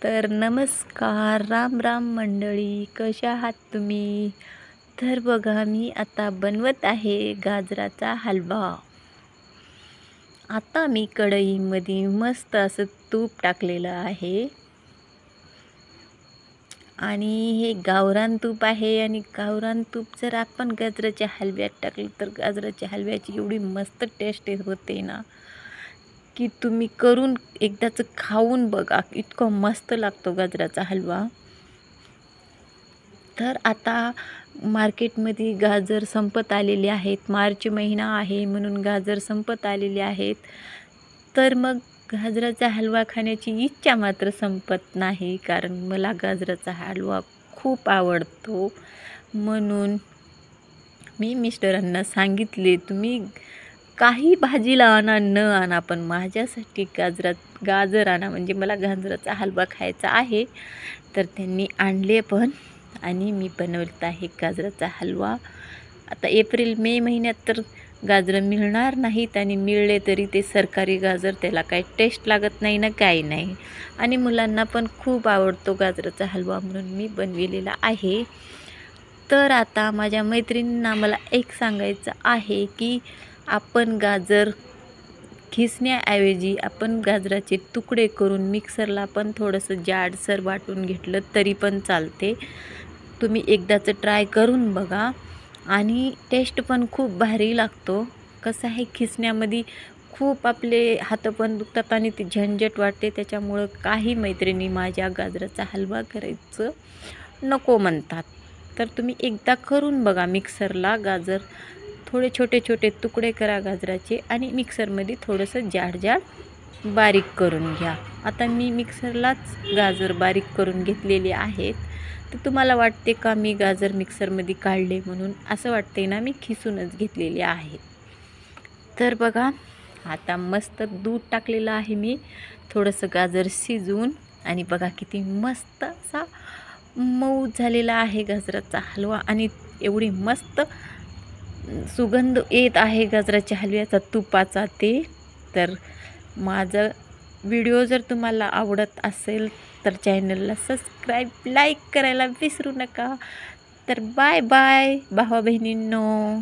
तर नमस्कार, राम राम मंडळी, कशा आहात तुम्ही? तर बघा, मी आता बनवत आहे गाजराचा हलवा. आता मी कढईमध्ये मस्त असं तूप टाकलेलं आहे आणि हे गावरान तूप आहे. आणि गावरान तूप जर आपण गाजराच्या हलव्यात टाकलं तर गाजराच्या हलव्याची एवढी मस्त टेस्ट होते ना, की तुम्ही करून एकदाच खाऊन बघा, इतकं मस्त लागतो गाजराचा हलवा. तर आता मार्केटमध्ये गाजर संपत आलेले आहेत. मार्च महिना आहे म्हणून गाजर संपत आलेले आहेत. तर मग गाजराचा हलवा खाण्याची इच्छा मात्र संपत नाही, कारण मला गाजराचा हलवा खूप आवडतो. म्हणून मी मिस्टरांना सांगितले, तुम्ही काही भाजीला आणा न आणा, पण माझ्यासाठी गाजर आणा, म्हणजे मला गाजराचा हलवा खायचा आहे. तर त्यांनी आणले पण, आणि मी बनवत आहे गाजराचा हलवा. आता एप्रिल मे महिन्यात तर गाजरं मिळणार नाहीत, आणि मिळले तरी ते सरकारी गाजर, त्याला काही टेस्ट लागत नाही ना, काही नाही. आणि मुलांना पण खूप आवडतो गाजराचा हलवा, म्हणून मी बनविलेला आहे. तर आता माझ्या मैत्रिणींना मला एक सांगायचं आहे की आपण गाजर खिसण्याऐवजी आपण गाजराचे तुकडे करून मिक्सरला पण थोडंसं जाडसर वाटून घेतलं तरी पण चालते. तुम्ही एकदाच ट्राय करून बघा, आणि टेस्ट पण खूप भारी लागतो. कसं आहे, खिसण्यामध्ये खूप आपले हात पण दुखतात आणि ती झंझट वाटते. त्याच्यामुळं काही मैत्रिणी माझ्या गाजराचा हलवा करायचं नको म्हणतात. तर तुम्ही एकदा करून बघा. मिक्सरला गाजर थोडे छोटे छोटे तुकडे करा गाजराचे, आणि मिक्सरमध्ये थोडंसं जाड बारीक करून घ्या. आता मी मिक्सरलाच गाजर बारीक करून घेतलेले आहेत. तर तुम्हाला वाटते का मी गाजर मिक्सरमध्ये काढले म्हणून? असं वाटते ना, मी खिसूनच घेतलेले आहे. तर बघा, आता मस्त दूध टाकलेलं आहे मी, थोडंसं गाजर शिजवून, आणि बघा किती मस्त असा मऊ झालेला आहे गाजराचा हलवा, आणि एवढी मस्त सुगंध येत आहे गाजराच्या हलव्याचा, तुपाचा ते. तर माझं व्हिडिओ जर तुम्हाला आवडत असेल तर चॅनलला सबस्क्राईब, लाईक करायला विसरू नका. तर बाय बाय भावा बहिणींनो.